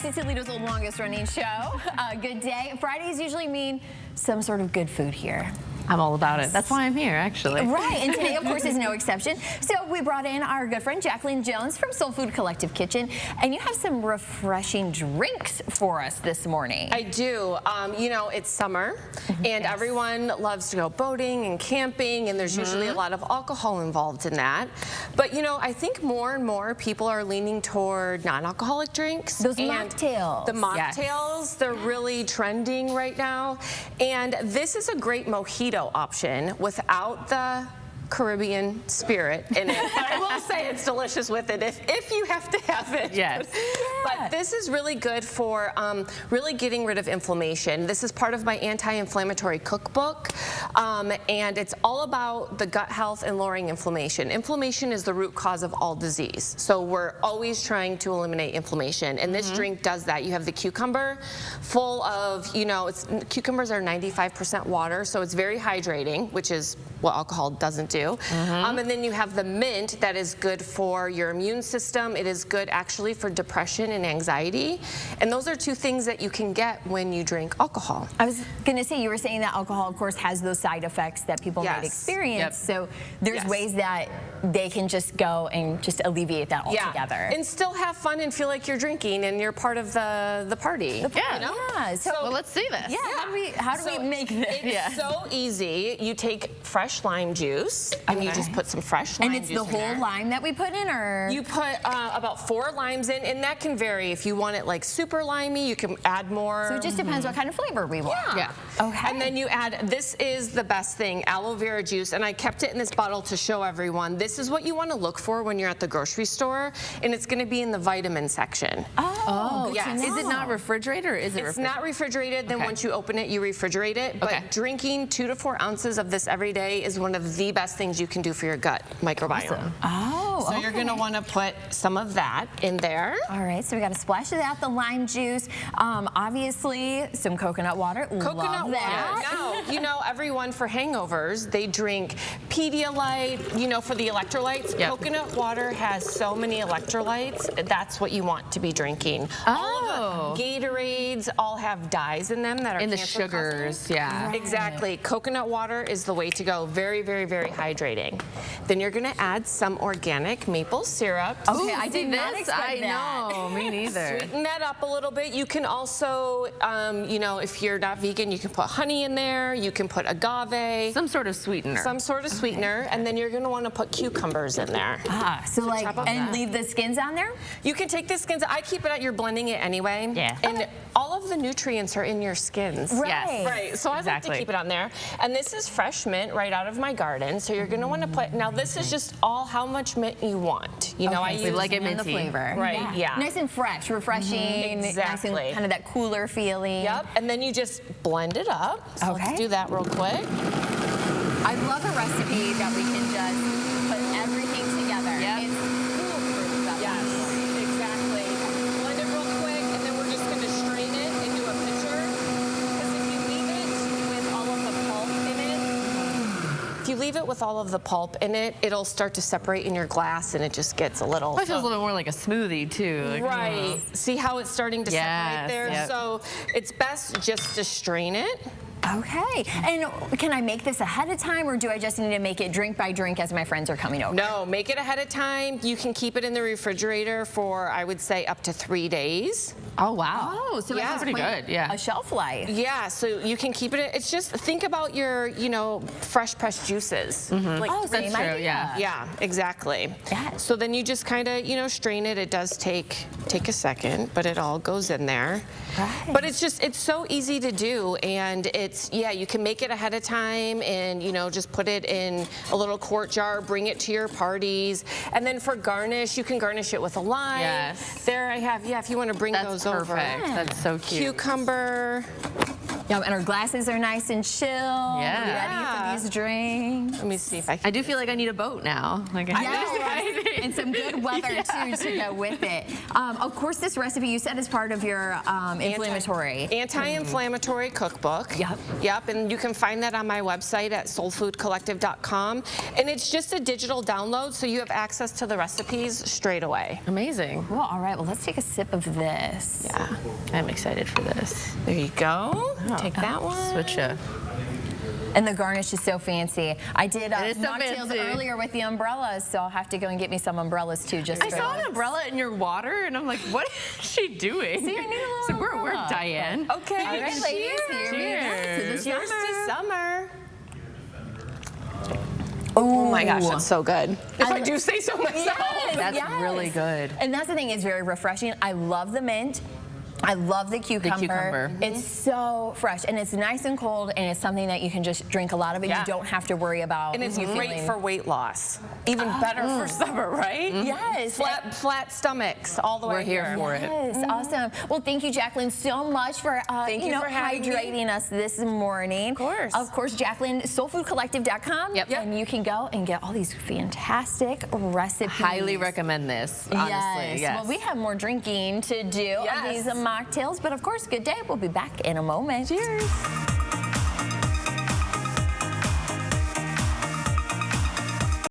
to Toledo's longest running show. Good day. Fridays usually mean some sort of good food here. I'm all about it. That's why I'm here, actually. Right, and today, of course, is no exception. So we brought in our good friend Jacquelyn Jones from SolFood Collective Kitchen, and you have some refreshing drinks for us this morning. I do. You know, it's summer, and everyone loves to go boating and camping, and there's usually a lot of alcohol involved in that. But, you know, I think more and more people are leaning toward non-alcoholic drinks. Those mocktails. The mocktails, they're really trending right now. And this is a great mojito option without the Caribbean spirit in it. But I will say it's delicious with it if you have to have it. Yes. But this is really good for really getting rid of inflammation. This is part of my anti-inflammatory cookbook, and it's all about the gut health and lowering inflammation. Inflammation is the root cause of all disease, so we're always trying to eliminate inflammation, and this drink does that. You have the cucumber, full of, you know, cucumbers are 95% water, so it's very hydrating, which is what alcohol doesn't do. And then you have the mint that is good for your immune system. It is good actually for depression and anxiety. And those are two things that you can get when you drink alcohol. I was going to say, you were saying that alcohol, of course, has those side effects that people might experience. So there's ways that they can just go and just alleviate that altogether. And still have fun and feel like you're drinking and you're part of the party. You know? So well, let's see this. How do we make this? It's so easy. You take fresh lime juice and you just put some fresh lime juice in. And it's the whole lime that we put in, or? You put about 4 limes in, and that can vary. If you want it like super limey, you can add more. So it just depends what kind of flavor we want. Okay. And then you add, this is the best thing, aloe vera juice, and I kept it in this bottle to show everyone. This is what you want to look for when you're at the grocery store, and it's going to be in the vitamin section. Oh, yes. Is it not refrigerated, or is it It's not refrigerated. Then once you open it, you refrigerate it. But drinking 2 to 4 ounces of this every day is one of the best things you can do for your gut microbiome. So you're going to want to put some of that in there. All right, so we got a splash of that, the lime juice, obviously some coconut water. Coconut water. Now, you know, everyone for hangovers, they drink Pedialyte, you know, for the electrolytes. Coconut water has so many electrolytes. That's what you want to be drinking. All of the Gatorades all have dyes in them that are in the sugars. Exactly. Coconut water is the way to go. Very, very, very hydrating. Then you're going to add some organic maple syrup. Okay, I did not expect that. I know, me neither. Sweeten that up a little bit. You can also, you know, if you're not vegan, you can put honey in there. You can put agave. Some sort of sweetener. Some sort of sweetener. And then you're going to want to put cucumbers in there. So like, and leave the skins on there? You can take the skins. I keep it out. You're blending it anyway. And all of the nutrients are in your skins. Right. So I like to keep it on there. And this is fresh mint right out of my garden. So you're going to want to put, now this is just all how much mint you want. You know, I use like it minty. The flavor. Right, Nice and fresh, refreshing. Exactly. Nice and kind of that cooler feeling. Yep, and then you just blend it up. So let's do that real quick. I love a recipe that we can just put everything together. It's foolproof. Exactly. Blend it real quick, and then we're just going to strain it into a pitcher. Because if you leave it with all of the pulp in it, it'll start to separate in your glass, and it just gets a little. It feels a little more like a smoothie too. Right. See how it's starting to separate there? So it's best just to strain it. Okay. And can I make this ahead of time, or do I just need to make it drink by drink as my friends are coming over? No, make it ahead of time. You can keep it in the refrigerator for, I would say, up to 3 days. Oh, wow. Oh, so that's pretty good. A shelf life. Yeah, so you can keep it. It's just, think about your, you know, fresh pressed juices. Like, that's true. Yeah, exactly. So then you just kind of, you know, strain it. It does take a second, but it all goes in there. But it's just, it's so easy to do, and it's, you can make it ahead of time, and, you know, just put it in a little quart jar, bring it to your parties, and then for garnish, you can garnish it with a lime. There I have, if you want to bring those over. That's so cute. Cucumber. Yum, and our glasses are nice and chill. Yeah. Ready for these drinks. Let me see if I can. I do feel like I need a boat now. Like, And some good weather too to go with it. Of course, this recipe you said is part of your inflammatory. Anti-inflammatory cookbook. Yep. Yep, and you can find that on my website at solfoodcollective.com. And it's just a digital download, so you have access to the recipes straight away. Amazing. Well, all right, well, let's take a sip of this. Yeah. I'm excited for this. There you go. Take that one. Switch ya. And the garnish is so fancy. I did is so mocktails fancy. earlier with the umbrellas, so I'll have to go and get me some umbrellas too. Just I for saw an umbrella in your water, and I'm like, what is she doing? See, I need a little So we're umbrella. Diane. Okay. All right, ladies, here we go. Cheers. Cheers to summer. Oh my gosh, that's so good. If I do say so myself. Yes, That's yes. really good. And that's the thing, it's very refreshing. I love the mint. I love the cucumber. cucumber. It's so fresh, and it's nice and cold, and it's something that you can just drink a lot of, and Yeah. you don't have to worry about. And it's you great feeling- for weight loss. Even better for summer, right? Yes. Flat stomachs all the way We're here for it. Yes, awesome. Well, thank you, Jacquelyn, so much for Thank you for having me. hydrating us this morning. Of course. Of course, Jacquelyn, solfoodcollective.com. Yep. And you can go and get all these fantastic recipes. Highly recommend this, honestly. Yes. Well, we have more drinking to do of Yes. these mocktails, but of course, good day. We'll be back in a moment. Cheers.